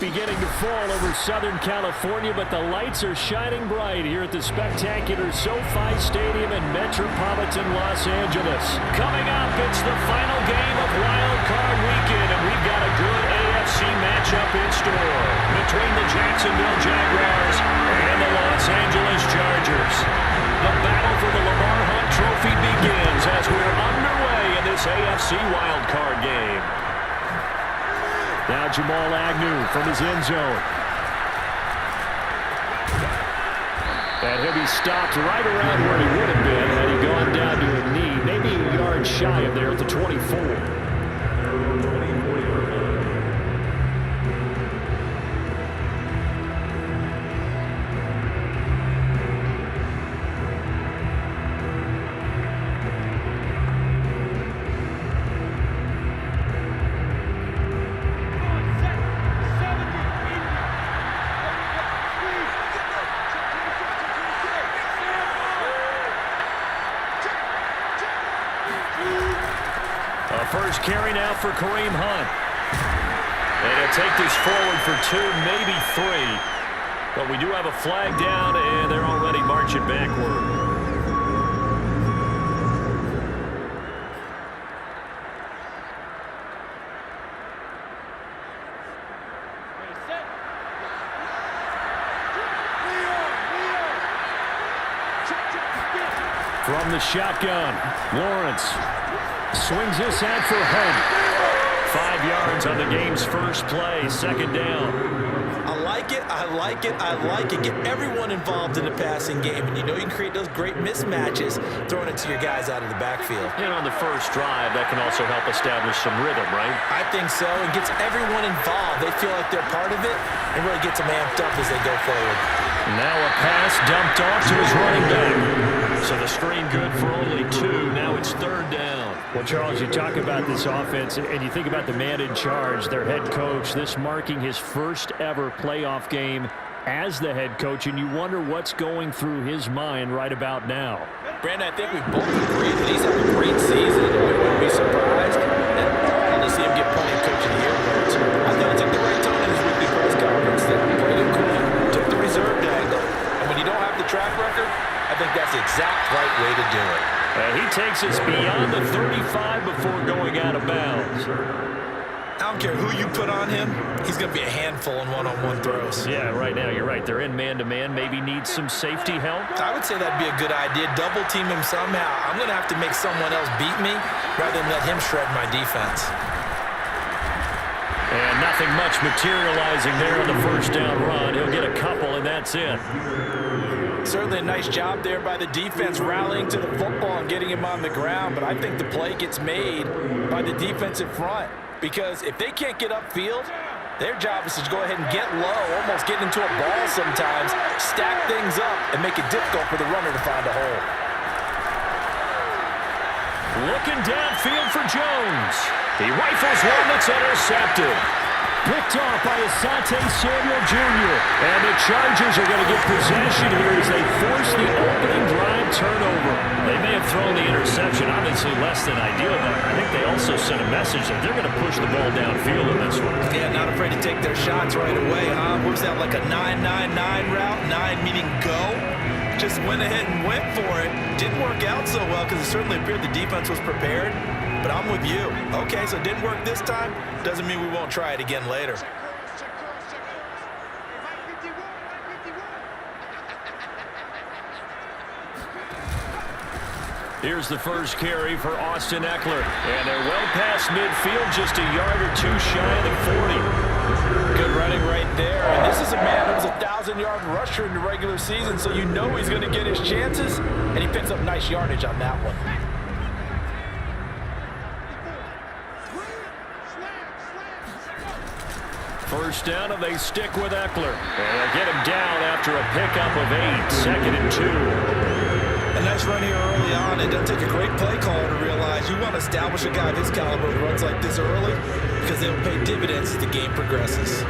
beginning to fall over Southern California, but the lights are shining bright here at the spectacular SoFi Stadium in metropolitan Los Angeles. Coming up, it's the final game of Wild Card Weekend, and we've got a good AFC matchup in store between the Jacksonville Jaguars and the Los Angeles Chargers. The battle for the Lamar Hunt Trophy begins as we're underway in this AFC Wild Card game. Now Jamal Agnew from his end zone. And he'll be stopped right around where he would have been had he gone down to a knee, maybe a yard shy of there at the 24. First carry now for Kareem Hunt. And he'll take this forward for 2, maybe 3. But we do have a flag down, and they're already marching backward. From the shotgun, Lawrence swings this out for Hunt. 5 yards on the game's first play, second down. I like it, I like it, I like it. Get everyone involved in the passing game, and you know you can create those great mismatches throwing it to your guys out of the backfield. And on the first drive, that can also help establish some rhythm, right? I think so. It gets everyone involved. They feel like they're part of it and really gets them amped up as they go forward. Now a pass dumped off to his running back. So the screen good for only 2. Now it's third down. Well, Charles, you talk about this offense, and you think about the man in charge, their head coach, this marking his first ever playoff game as the head coach, and you wonder what's going through his mind right about now. Brandon, I think we both agree that he's had a great season. We wouldn't be surprised to see him get plenty of coach of the year votes. I thought he took the right tone in his weekly press conference, that played it cool, took the reserve angle, and when you don't have the track record, I think that's the exact right way to do it. He takes us beyond the 35 before going out of bounds. I don't care who you put on him, he's going to be a handful in one-on-one throws. Yeah, right now, you're right. They're in man-to-man, maybe needs some safety help. I would say that'd be a good idea. Double team him somehow. I'm going to have to make someone else beat me rather than let him shred my defense. And nothing much materializing there on the first down run. He'll get a couple, and that's it. Certainly a nice job there by the defense rallying to the football and getting him on the ground, but I think the play gets made by the defensive front because if they can't get upfield, their job is to go ahead and get low, almost get into a ball sometimes, stack things up, and make it difficult for the runner to find a hole. Looking downfield for Jones. He rifles one that's intercepted. Picked off by Asante Samuel Jr. And the Chargers are going to get possession here as they force the opening drive turnover. They may have thrown the interception, obviously less than ideal, but I think they also sent a message that they're going to push the ball downfield in this one. Yeah, not afraid to take their shots right away, huh? What was that, like a 9-9-9 route? 9 meaning go? Just went ahead and went for it. Didn't work out so well because it certainly appeared the defense was prepared. But I'm with you. Okay, so it didn't work this time. Doesn't mean we won't try it again later. Here's the first carry for Austin Eckler. And they're well past midfield, just a yard or 2 shy of the 40. Good running right there. And this is a man who was a 1,000-yard rusher in the regular season, so you know he's going to get his chances. And he picks up nice yardage on that one. First down, and they stick with Eckler. And they'll get him down after a pickup of 8, second and 2. A nice run here early on. It doesn't take a great play caller to realize you want to establish a guy of his caliber who runs like this early because they'll pay dividends as the game progresses.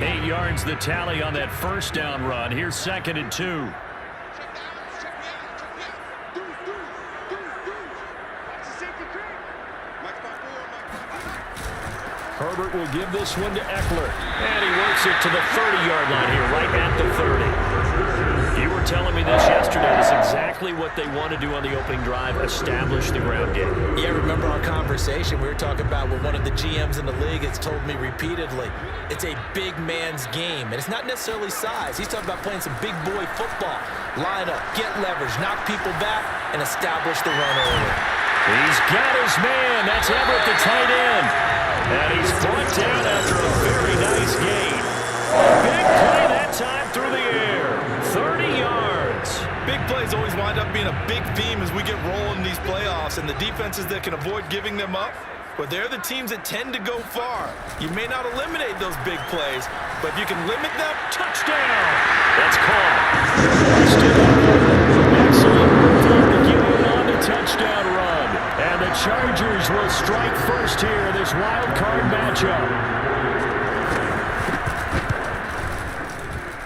Eight yards the tally on that first down run. Here's second and 2. Herbert will give this one to Eckler. And he works it to the 30-yard line here, right at the 30. You were telling me this yesterday. That's exactly what they want to do on the opening drive, establish the ground game. Yeah, remember our conversation? We were talking about what one of the GMs in the league has told me repeatedly. It's a big man's game, and it's not necessarily size. He's talking about playing some big boy football. Line up, get leverage, knock people back, and establish the run early. He's got his man. That's Everett, the tight end. And he's brought down after a very nice gain. A big play that time through the air. 30 yards. Big plays always wind up being a big theme as we get rolling in these playoffs, and the defenses that can avoid giving them up, but they're the teams that tend to go far. You may not eliminate those big plays, but if you can limit them, touchdown. That's called. Excellent move there to get in on the touchdown run. And the Chargers will strike first here, this wild card matchup.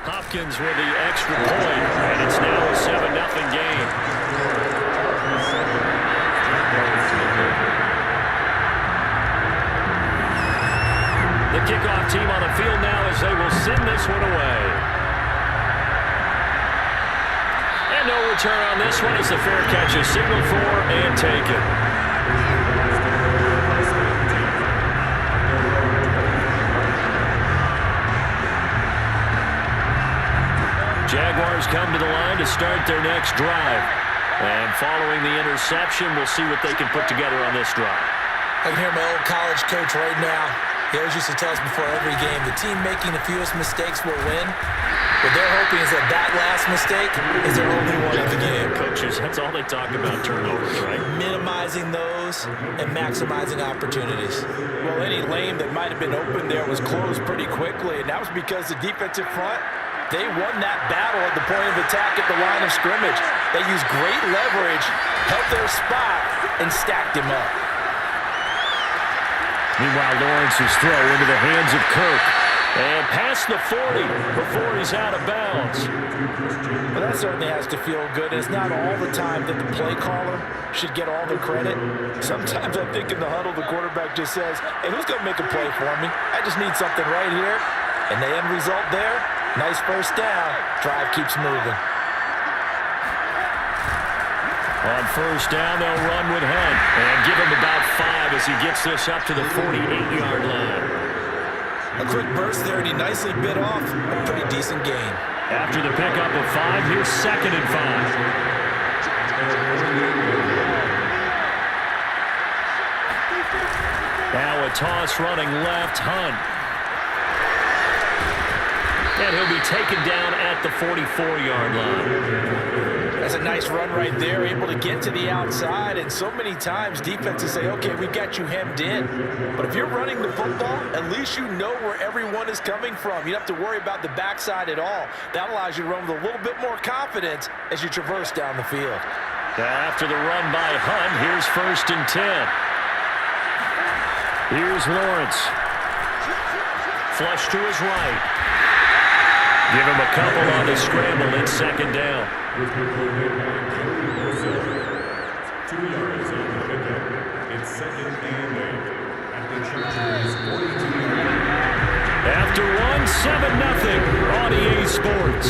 Hopkins with the extra point, and it's now a 7-0 game. The kickoff team on the field now as they will send this one away. And no return on this one as the fair catch is signaled for and taken. Jaguars come to the line to start their next drive. And following the interception, we'll see what they can put together on this drive. I can hear my old college coach right now. He always used to tell us before every game, the team making the fewest mistakes will win. What they're hoping is that that last mistake is their only one of the game. Coaches, that's all they talk about, turnovers, right? Minimizing those and maximizing opportunities. well, any lane that might have been open there was closed pretty quickly, and that was because the defensive front, they won that battle at the point of attack at the line of scrimmage. They used great leverage, held their spot, and stacked him up. Meanwhile, Lawrence's throw into the hands of Kirk. And past the 40 before he's out of bounds. Well, that certainly has to feel good. It's not all the time that the play caller should get all the credit. Sometimes I think in the huddle, the quarterback just says, hey, who's going to make a play for me? I just need something right here. And the end result there, nice first down. Drive keeps moving. On first down, they'll run with Hunt and give him about 5 as he gets this up to the 48-yard line. A quick burst there, and he nicely bit off a pretty decent gain. After the pickup of 5, here's 2nd and 5. Now a toss running left, Hunt. And he'll be taken down at the 44-yard line. That's a nice run right there, able to get to the outside, and so many times defenses say, okay, we got you hemmed in. But if you're running the football, at least you know where everyone is coming from. You don't have to worry about the backside at all. That allows you to run with a little bit more confidence as you traverse down the field. After the run by Hunt, here's 1st and 10. Here's Lawrence. Flush to his right. Give him a couple on the scramble in 2nd down. 2 yards on the pickup. It's 2nd and 8 at the Chargers 42-yard. After one, 7-0 on EA Sports.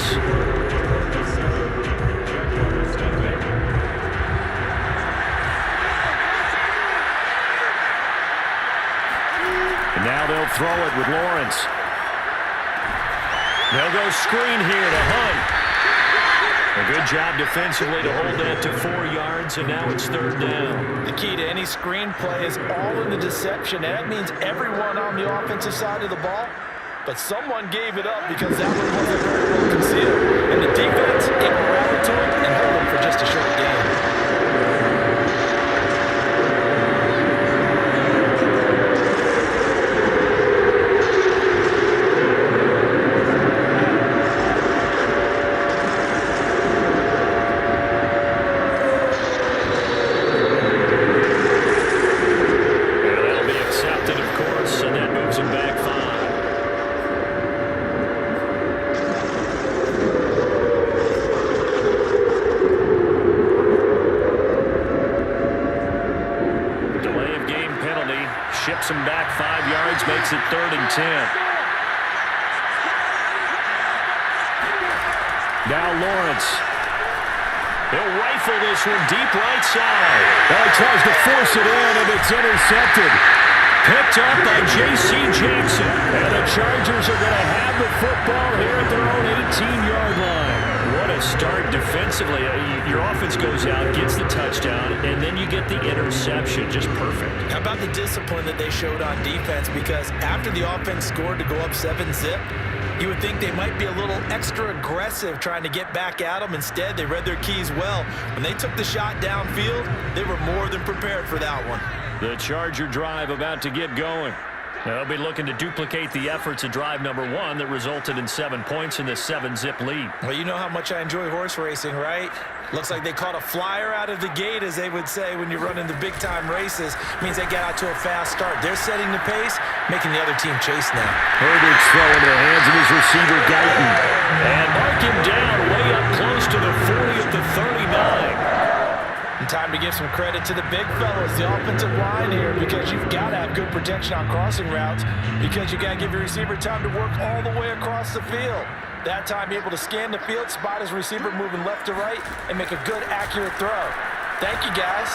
And now they'll throw it with Lawrence. They'll go screen here to Hunt. A good job defensively to hold that to 4 yards, and now it's 3rd down. The key to any screen play is all in the deception, and that means everyone on the offensive side of the ball, but someone gave it up because that one wasn't very well concealed. And the defense able to rally to it and hold them for just a short game. chips him back 5 yards, makes it 3rd and 10. Now Lawrence. He'll rifle this one deep right side. Well, he tries to force it in, and it's intercepted. Picked up by J.C. Jackson. And the Chargers are going to have the football here at their own 18-yard line. What a start defensively. Your offense goes out, gets the touchdown, and then you get the interception. Just perfect. How about the discipline that they showed on defense? Because after the offense scored to go up 7-zip, you would think they might be a little extra aggressive trying to get back at them. Instead, they read their keys well. When they took the shot downfield, they were more than prepared for that one. The Charger drive about to get going. They'll be looking to duplicate the efforts of drive number 1 that resulted in 7 points in this 7-zip lead. Well, you know how much I enjoy horse racing, right? Looks like they caught a flyer out of the gate, as they would say when you're running the big-time races. Means they got out to a fast start. They're setting the pace, making the other team chase now. Herbert's throwing into the hands of his receiver, Guyton. And mark him down way up close to the 40 at the 39. And time to give some credit to the big fellas, the offensive line here, because you've got to have good protection on crossing routes, because you got to give your receiver time to work all the way across the field. That time, able to scan the field, spot his receiver moving left to right, and make a good, accurate throw. Thank you, guys.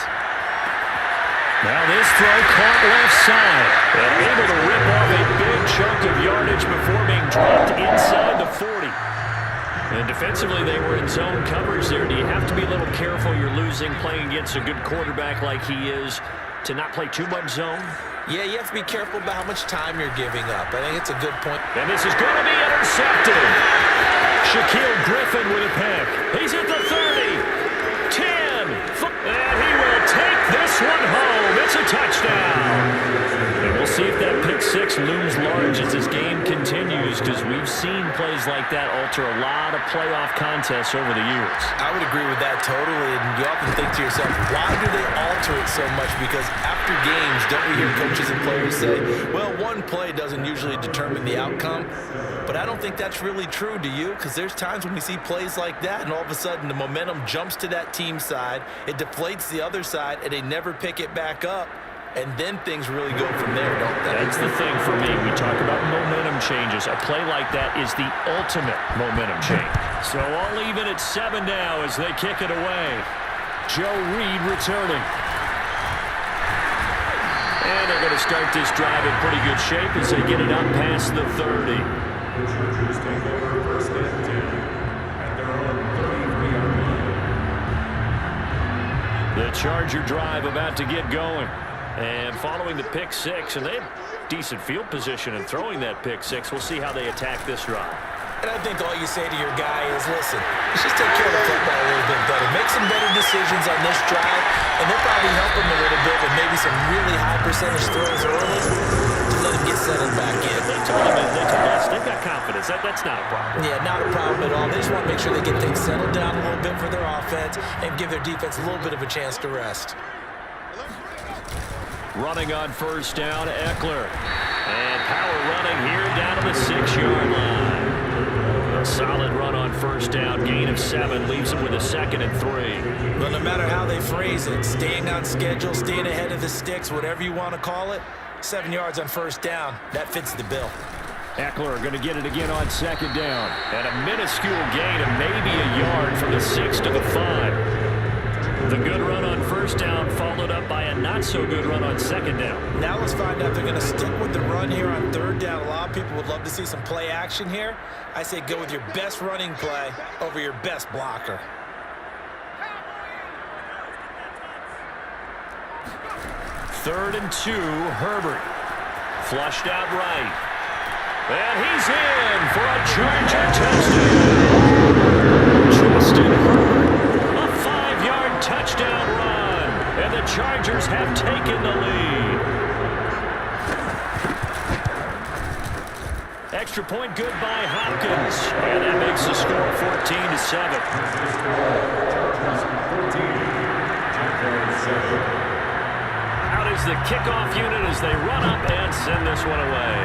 Now this throw caught left side, and able to rip off a big chunk of yardage before being dropped inside the 40. And defensively, they were in zone coverage there. Do you have to be a little careful? You're losing, playing against a good quarterback like he is, to not play too much zone? Yeah, you have to be careful about how much time you're giving up. I think it's a good point. And this is going to be intercepted. Shaquille Griffin with a pick. He's at the 30, 10, and he will take this one home. It's a touchdown. And we'll see if that pick 6 looms large as this game continues, because we've seen plays like that alter a lot of playoff contests over the years. I would agree with that totally, and you often think to yourself, why do they alter it so much? Because after games, don't we hear coaches and players say, well, one play doesn't usually determine the outcome? But I don't think that's really true, do you? Because there's times when we see plays like that, and all of a sudden the momentum jumps to that team side, it deflates the other side, and they never pick it back up. And then things really go from there, don't they? That's the thing for me. We talk about momentum changes. A play like that is the ultimate momentum change. So all even at 7 now as they kick it away. Joe Reed returning. And they're going to start this drive in pretty good shape as they get it up past the 30. The Chargers take over 1st and 10 at their own 33-yard line. The Charger drive about to get going. And following the pick 6, and they have decent field position in throwing that pick 6. We'll see how they attack this drive. And I think all you say to your guy is, listen, let's just take care of the football a little bit better. Make some better decisions on this drive, and they'll probably help him a little bit with maybe some really high percentage throws early to let him get settled back in. They told us they've got confidence. That's not a problem. Yeah, not a problem at all. They just want to make sure they get things settled down a little bit for their offense and give their defense a little bit of a chance to rest. Running on 1st down, Eckler. And power running here down to the 6-yard line. A solid run on 1st down, gain of 7, leaves them with a 2nd and 3. Well, no matter how they phrase it, staying on schedule, staying ahead of the sticks, whatever you want to call it, 7 yards on 1st down, that fits the bill. Eckler going to get it again on 2nd down. And a minuscule gain of maybe a yard from the 6 to the 5. The good run on 1st down followed up by a not-so-good run on 2nd down. Now let's find out if they're going to stick with the run here on 3rd down. A lot of people would love to see some play action here. I say go with your best running play over your best blocker. Third and 2, Herbert. Flushed out right. And he's in for a Charger touchdown. Justin Herbert. A 5-yard touchdown run. And the Chargers have taken the lead. Extra point good by Hopkins. And that makes the score 14-7. Out is the kickoff unit as they run up and send this one away.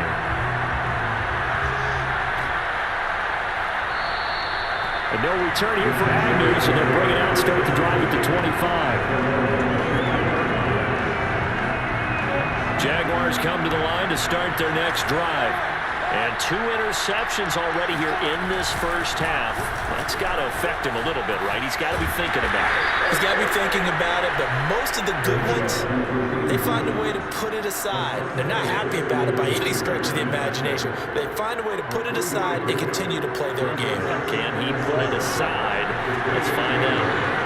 And no return here for Agnew, so they'll bring it out and start the drive at the 25. Jaguars come to the line to start their next drive. And 2 interceptions already here in this first half. That's got to affect him a little bit, right? He's got to be thinking about it. He's got to be thinking about it, but most of the good ones, they find a way to put it aside. They're not happy about it by any stretch of the imagination. They find a way to put it aside and continue to play their game. Can he put it aside? Let's find out.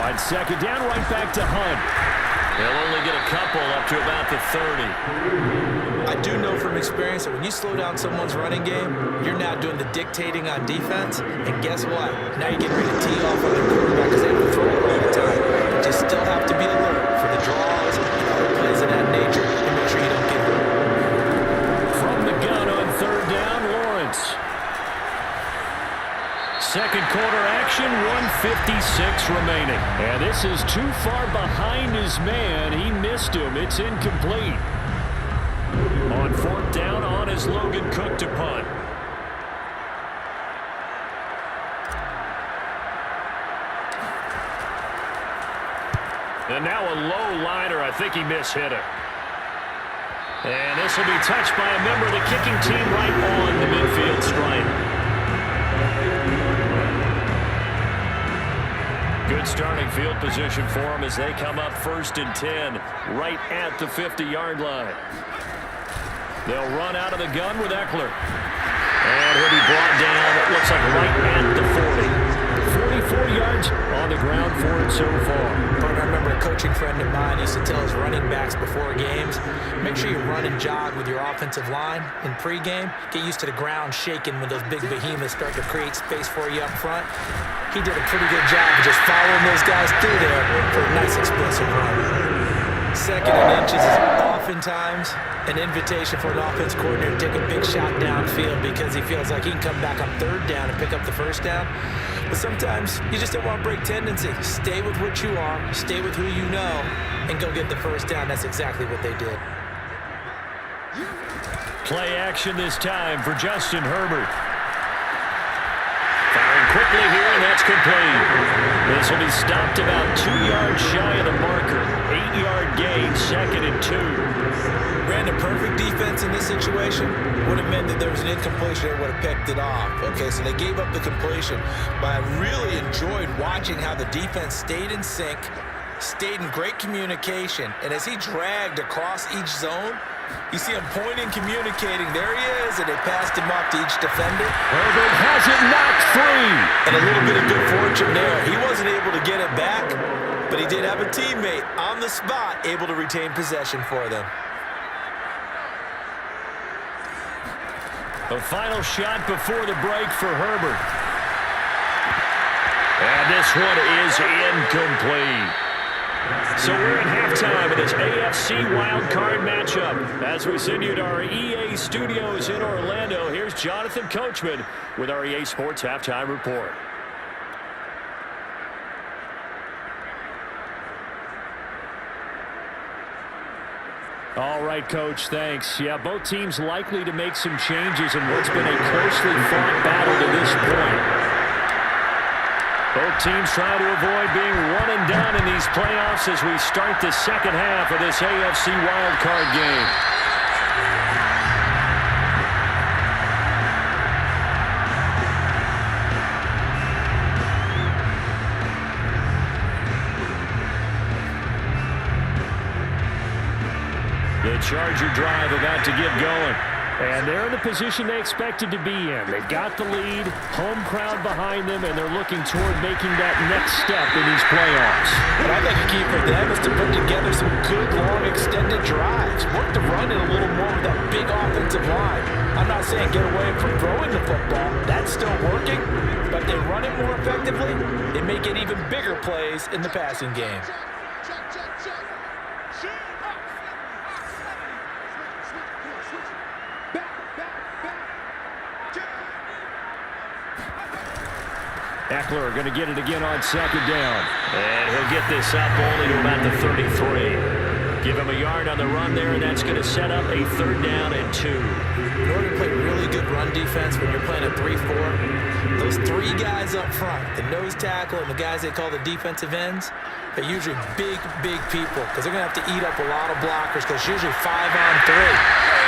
On second down, right back to Hunt. He'll only get a couple up to about the 30. I do know from experience that when you slow down someone's running game, you're now doing the dictating on defense. And guess what? Now you're getting ready to tee off on their quarterback because they don't throw it all the time. But you still have to be alert for the draws and other plays of that nature and make sure you don't get hurt. From the gun on third down, Lawrence. Second quarter action, 1:56 remaining. And this is too far behind his man. He missed him. It's incomplete. On fourth down, on is Logan Cook to punt. And now a low liner. I think he mishit it. And this will be touched by a member of the kicking team right on the midfield stripe. Good starting field position for them as they come up 1st and 10 right at the 50-yard line. They'll run out of the gun with Eckler. And he'll be brought down, it looks like right at the 40. 44 yards on the ground for it so far. I remember a coaching friend of mine used to tell his running backs before games, make sure you run and jog with your offensive line in pregame. Get used to the ground shaking when those big behemoths start to create space for you up front. He did a pretty good job of just following those guys through there for a nice explosive run. Second and inches is oftentimes an invitation for an offense coordinator to take a big shot downfield because he feels like he can come back on third down and pick up the first down. But sometimes you just don't want to break tendency. Stay with what you are, stay with who you know, and go get the first down. That's exactly what they did. Play action this time for Justin Herbert. Firing quickly here, and that's complete. This will be stopped about 2 yards shy of the marker. 8-yard gain, 2nd and 2. Ran a perfect defense in this situation. Would have meant that there was an incompletion and would have picked it off. Okay, so they gave up the completion. But I really enjoyed watching how the defense stayed in sync, stayed in great communication, and as he dragged across each zone, you see him pointing, communicating. There he is, and they passed him off to each defender. Herbert has it knocked free. And a little bit of good fortune there. He wasn't able to get it back, but he did have a teammate on the spot able to retain possession for them. The final shot before the break for Herbert. And this one is incomplete. So we're in halftime of this AFC wildcard matchup. As we send you to our EA studios in Orlando, here's Jonathan Coachman with our EA Sports Halftime Report. All right, Coach, thanks. Yeah, both teams likely to make some changes in what's been a closely fought battle to this point. Both teams trying to avoid being one and done in these playoffs as we start the second half of this AFC wildcard game. The Charger drive about to get going. And they're in the position they expected to be in. They've got the lead, home crowd behind them, and they're looking toward making that next step in these playoffs. What I think the key for them is to put together some good, long, extended drives. Work the run in a little more with that big offensive line. I'm not saying get away from throwing the football. That's still working. But if they run it more effectively, they may get even bigger plays in the passing game. Eckler going to get it again on second down. And he'll get this up only to about the 33. Give him a yard on the run there, and that's going to set up a 3rd down and 2. In order to play really good run defense when you're playing a 3-4, those 3 guys up front, the nose tackle and the guys they call the defensive ends, they're usually big people because they're going to have to eat up a lot of blockers because it's usually 5-on-3.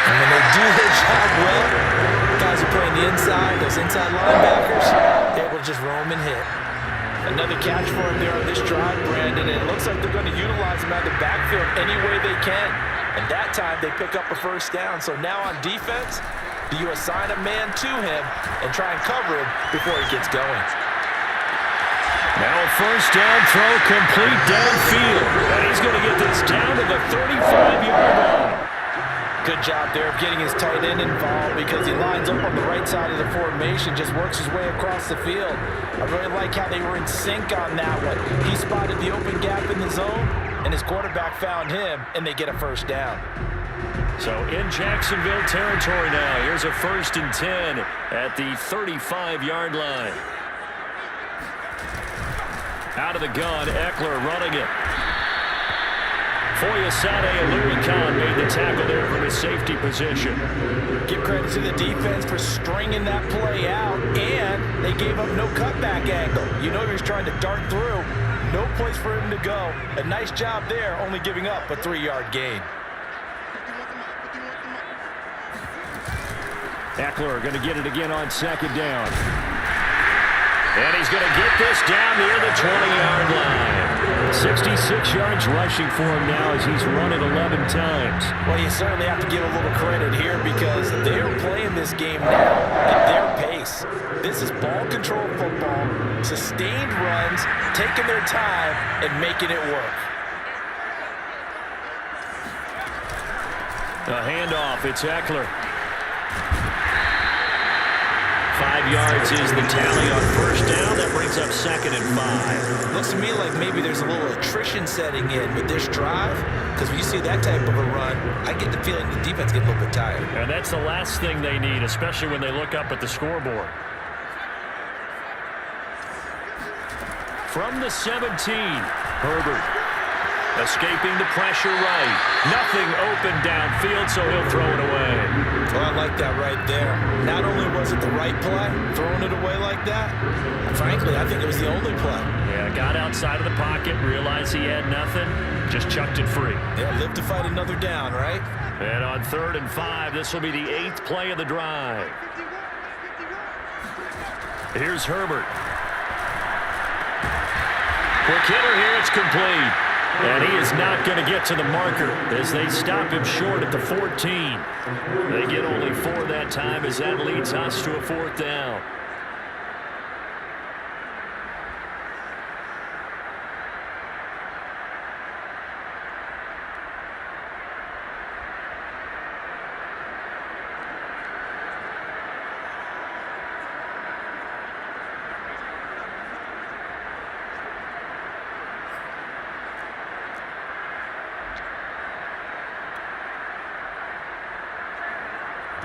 And when they do their job well, the guys who play on the inside, those inside linebackers, they're able to just roam and hit. Another catch for him there on this drive, Brandon. It looks like they're going to utilize him out of the backfield any way they can. And that time, they pick up a 1st down. So now on defense, do you assign a man to him and try and cover him before he gets going? Now a 1st down throw complete downfield. And he's going to get this down to the 35-yard line. Good job there of getting his tight end involved because he lines up on the right side of the formation, just works his way across the field. I really like how they were in sync on that one. He spotted the open gap in the zone, and his quarterback found him, and they get a 1st down. So in Jacksonville territory now, here's a 1st and 10 at the 35-yard line. Out of the gun, Eckler running it. Foyesade Aluikon made the tackle there from his safety position. Give credit to the defense for stringing that play out, and they gave up no cutback angle. You know he was trying to dart through. No place for him to go. A nice job there, only giving up a 3-yard gain. Eckler going to get it again on 2nd down. And he's going to get this down near the 20-yard line. 66 yards rushing for him now as he's run it 11 times. Well, you certainly have to give a little credit here because they're playing this game now at their pace. This is ball control football, sustained runs, taking their time and making it work. A handoff, it's Eckler. 5 yards is the tally on 1st down. That brings up 2nd and 5. Looks to me like maybe there's a little attrition setting in with this drive because when you see that type of a run, I get the feeling the defense gets a little bit tired. And that's the last thing they need, especially when they look up at the scoreboard. From the 17, Herbert escaping the pressure right. Nothing open downfield, so he'll throw it away. Well, I like that right there. Not only was it the right play, throwing it away like that, frankly, I think it was the only play. Yeah, got outside of the pocket, realized he had nothing, just chucked it free. Yeah, live to fight another down, right? And on 3rd and 5, this will be the 8th play of the drive. Here's Herbert. Quick hitter here, it's complete. And he is not going to get to the marker as they stop him short at the 14. They get only 4 that time as that leads us to a 4th down.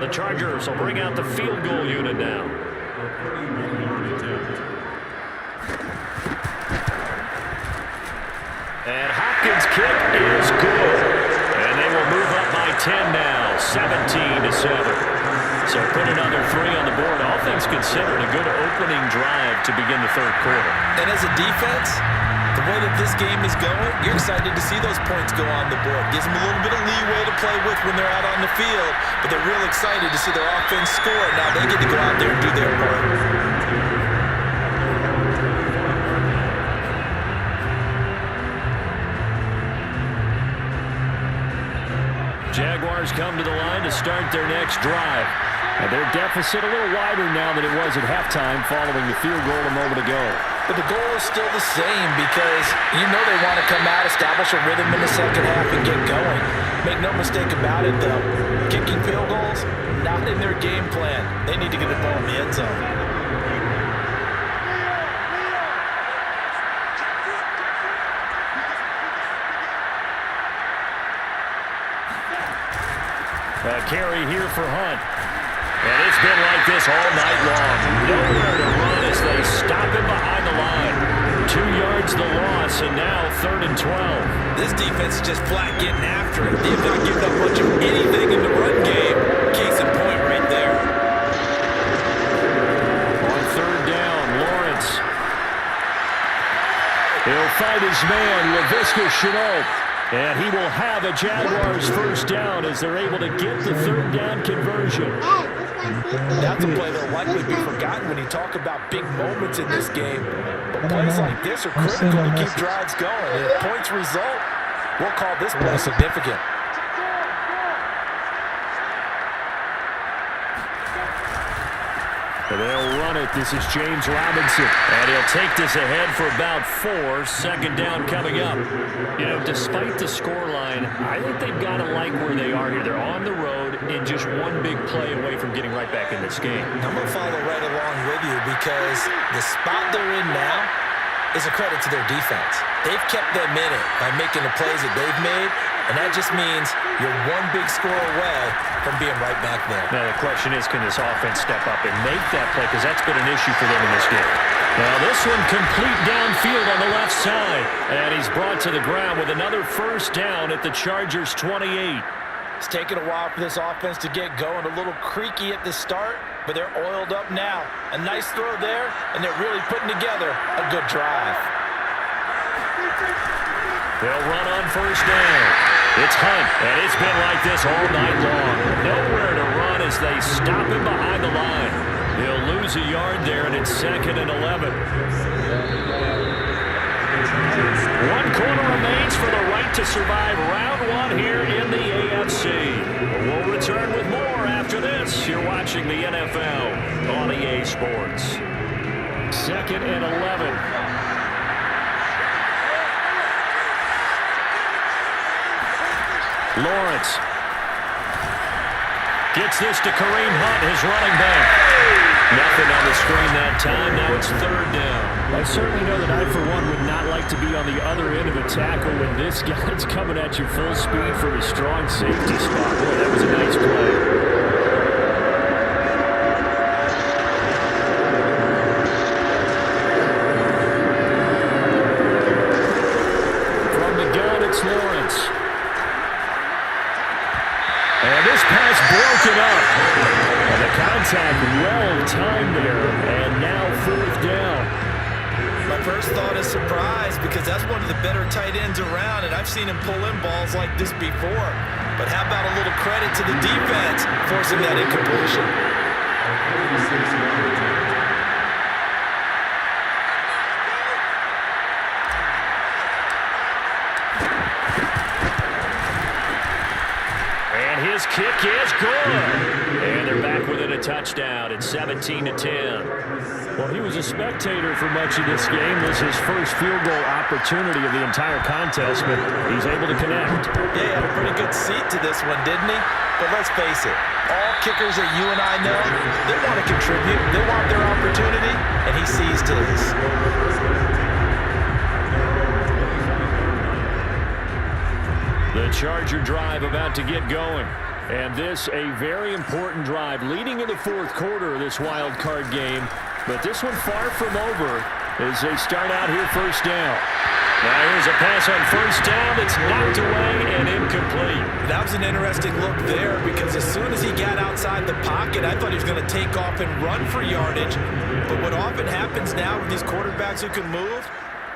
The Chargers will bring out the field goal unit now. And Hopkins' kick is good. And they will move up by 10 now, 17-7. So put another 3 on the board. All things considered, a good opening drive to begin the 3rd quarter. And as a defense, the way that this game is going, you're excited to see those points go on the board. Gives them a little bit of leeway to play with when they're out on the field, but they're real excited to see their offense score. Now they get to go out there and do their part. Jaguars come to the line to start their next drive. And their deficit a little wider now than it was at halftime following the field goal a moment ago. But the goal is still the same because you know they want to come out, establish a rhythm in the second half, and get going. Make no mistake about it, though. Kicking field goals, not in their game plan. They need to get the ball in the end zone. A carry here for Hunt. And it's been like this all night long. Nowhere to run as they stop him behind the line. 2 yards the loss, and now 3rd and 12. This defense is just flat getting after it. They've not given up much of anything in the run game. Case in point right there. On 3rd down, Lawrence. He'll fight his man, Laviska Shenault. And he will have a Jaguars first down as they're able to get the 3rd down conversion. That's a play that will likely be forgotten when you talk about big moments in this game. But plays like this are critical to keep drives going. And if points result, we'll call this play significant. They'll run it. This is James Robinson. And he'll take this ahead for about 4. 2nd down coming up. You know, despite the scoreline, I think they've got to like where they are here. They're on the road and just one big play away from getting right back in this game. I'm going to follow right along with you because the spot they're in now is a credit to their defense. They've kept them in it by making the plays that they've made, and that just means you're one big score away from being right back there. Now, the question is, can this offense step up and make that play? Because that's been an issue for them in this game. Now, this one complete downfield on the left side. And he's brought to the ground with another first down at the Chargers' 28. It's taken a while for this offense to get going. A little creaky at the start, but they're oiled up now. A nice throw there, and they're really putting together a good drive. They'll run on first down. It's Hunt, and it's been like this all night long. Nowhere to run as they stop him behind the line. He'll lose a yard there, and it's 2nd and 11. 1 quarter remains for the right to survive round 1 here in the AFC. We'll return with more after this. You're watching the NFL on EA Sports. 2nd and 11. Lawrence gets this to Kareem Hunt, his running back. Nothing on the screen that time. Now it's 3rd down. I certainly know that I, for one, would not like to be on the other end of a tackle when this guy's coming at you full speed from a strong safety spot. Boy, that was a nice play. From the gun, it's Lawrence. And this pass broken up. And the contact well timed there. And now 4th down. My first thought is surprise because that's one of the better tight ends around, and I've seen him pull in balls like this before. But how about a little credit to the defense forcing that incompletion? His kick is good. And they're back within a touchdown. It's 17-10. Well, he was a spectator for much of this game. This is his first field goal opportunity of the entire contest, but he's able to connect. Yeah, he had a pretty good seat to this one, didn't he? But let's face it, all kickers that you and I know, they want to contribute. They want their opportunity, and he seized his. The Charger drive about to get going. And this a very important drive leading in the 4th quarter of this wild card game. But this one far from over as they start out here first down. Now here's a pass on first down that's knocked away and incomplete. That was an interesting look there because as soon as he got outside the pocket, I thought he was going to take off and run for yardage. But what often happens now with these quarterbacks who can move,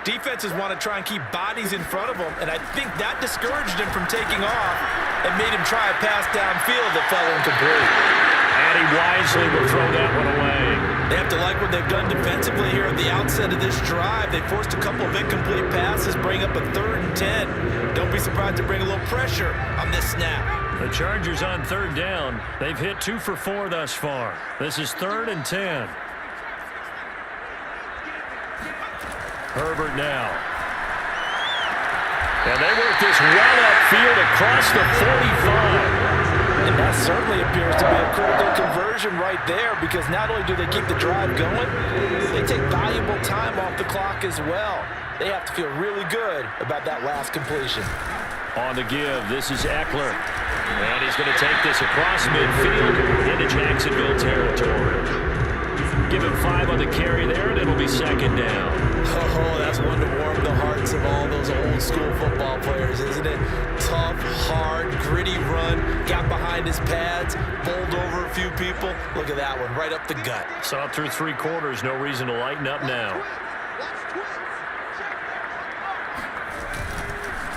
defenses want to try and keep bodies in front of them, and I think that discouraged him from taking off and made him try a pass downfield that fell incomplete. And he wisely will throw that one away. They have to like what they've done defensively here at the outset of this drive. They forced a couple of incomplete passes, bring up a 3rd and 10. Don't be surprised to bring a little pressure on this snap. The Chargers on 3rd down. They've hit 2 for 4 thus far. This is 3rd and 10. Herbert now. And they work this well upfield across the 45. And that certainly appears to be a critical conversion right there because not only do they keep the drive going, they take valuable time off the clock as well. They have to feel really good about that last completion. On the give, this is Eckler. And he's going to take this across midfield into Jacksonville territory. Give him 5 on the carry there, and it'll be be second down. Oh, that's one to warm the hearts of all those old school football players, isn't it? Tough, hard, gritty run, got behind his pads, bowled over a few people. Look at that one, right up the gut. Saw it through 3 quarters, no reason to lighten up now.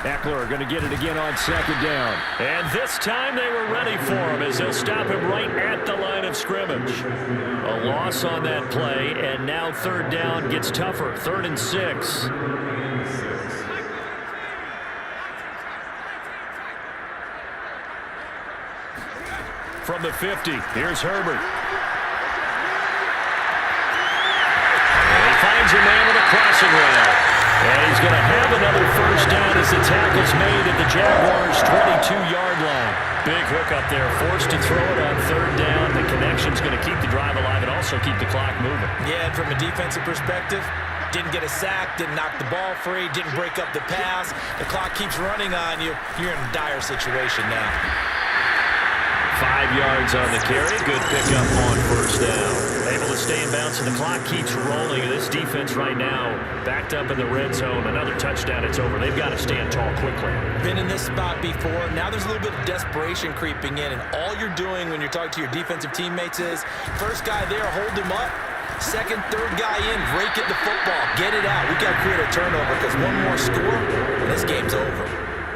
Eckler going to get it again on second down. And this time they were ready for him as they'll stop him right at the line of scrimmage. A loss on that play, and now third down gets tougher. 3rd and 6. From the 50, here's Herbert. And he finds a man with a crossing route. And he's going to have another first down as the tackle's made at the Jaguars' 22-yard line. Big hook up there, forced to throw it on third down. The connection's going to keep the drive alive and also keep the clock moving. Yeah, and from a defensive perspective, didn't get a sack, didn't knock the ball free, didn't break up the pass. The clock keeps running on you. You're in a dire situation now. 5 yards on the carry. Good pickup on first down. Able to stay in bounds, and the clock keeps rolling. This defense right now backed up in the red zone. Another touchdown, it's over. They've got to stand tall quickly. Been in this spot before. Now there's a little bit of desperation creeping in, and all you're doing when you're talking to your defensive teammates is first guy there, hold him up. Second, third guy in, break it the football. Get it out. We got to create a turnover because one more score, and this game's over.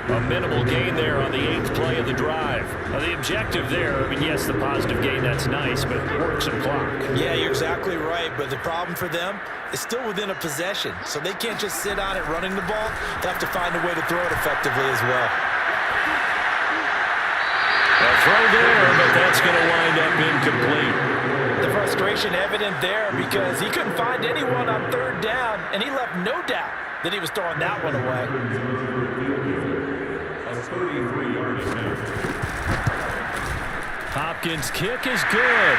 A minimal gain there on the 8th play of the drive. The objective there, I mean, yes, the positive gain, that's nice, but work some clock. Yeah, you're exactly right, but the problem for them is still within a possession, so they can't just sit on it running the ball. They have to find a way to throw it effectively as well. A throw there, but that's going to wind up incomplete. The frustration evident there because he couldn't find anyone on third down, and he left no doubt that he was throwing that one away. 33-yard attempt. Hopkins' kick is good.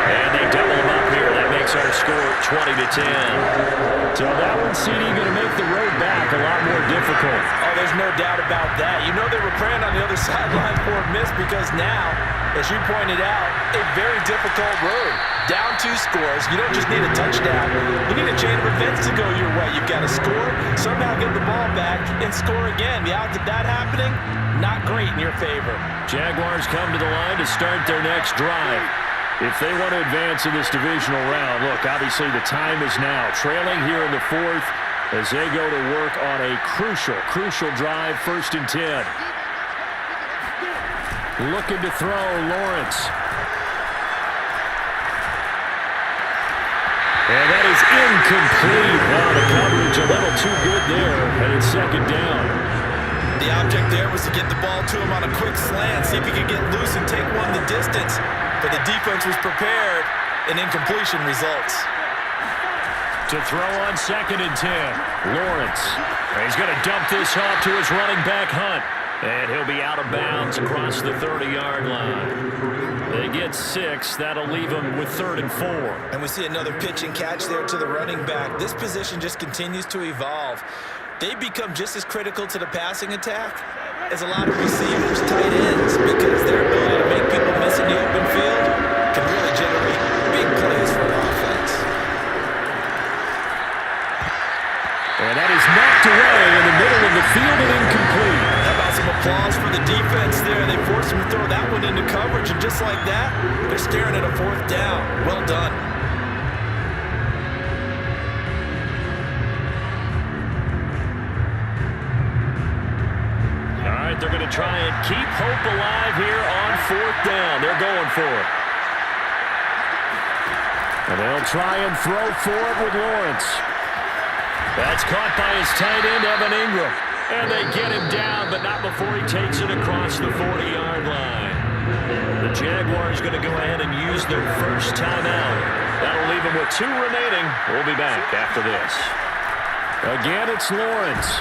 And they double him up here. That makes our score 20-10. So that one, CD, going to make the road back a lot more difficult. Oh, there's no doubt about that. You know they were praying on the other sideline for a miss because now, as you pointed out, a very difficult road. Down 2 scores. You don't just need a touchdown. You need a chain of events to go your way. You've got to score, somehow get the ball back, and score again. The odds of that happening, not great in your favor. Jaguars come to the line to start their next drive. If they want to advance in this divisional round, look, obviously the time is now. Trailing here in the 4th as they go to work on a crucial drive, 1st and 10. Looking to throw, Lawrence. And that is incomplete. Wow, the coverage a little too good there, and it's second down. The object there was to get the ball to him on a quick slant, see if he could get loose and take one the distance. But the defense was prepared, and incompletion results. To throw on 2nd and 10, Lawrence. He's going to dump this off to his running back, Hunt. And he'll be out of bounds across the 30-yard line. They get 6. That'll leave them with 3rd and 4. And we see another pitch and catch there to the running back. This position just continues to evolve. They become just as critical to the passing attack as a lot of receivers, tight ends, because their ability to make people miss in the open field can really generate big plays for an offense. And that is knocked away in the middle of the field and incomplete. How about some applause for the defense there? They forced him to throw that one into coverage, and just like that, they're staring at a 4th down. Well done. All right, they're going to try and keep hope alive here on 4th down. They're going for it. And they'll try and throw for it with Lawrence. That's caught by his tight end, Evan Ingram. And they get him down, but not before he takes it across the 40-yard line. The Jaguars going to go ahead and use their first timeout. That'll leave them with 2 remaining. We'll be back after this. Again, it's Lawrence.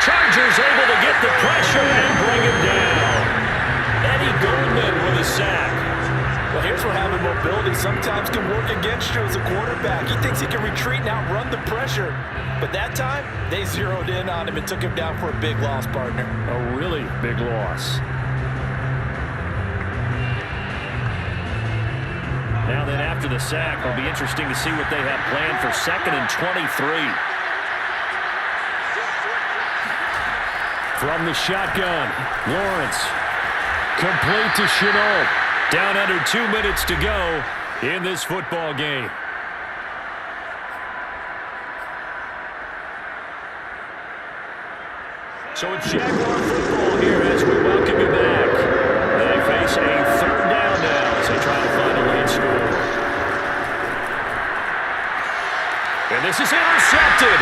Chargers able to get the pressure and bring him down. Eddie Goldman with a sack. Well, here's where having mobility sometimes can work against you as a quarterback. He thinks he can retreat and outrun the pressure. But that time, they zeroed in on him and took him down for a big loss, partner. A really big loss. Now then, after the sack, it'll be interesting to see what they have planned for 2nd and 23. From the shotgun, Lawrence. Complete to Chenault. Down under 2 minutes to go in this football game. So it's Jaguar football here as we welcome you back. They face a 3rd down now as they try to find a lead score. And this is intercepted.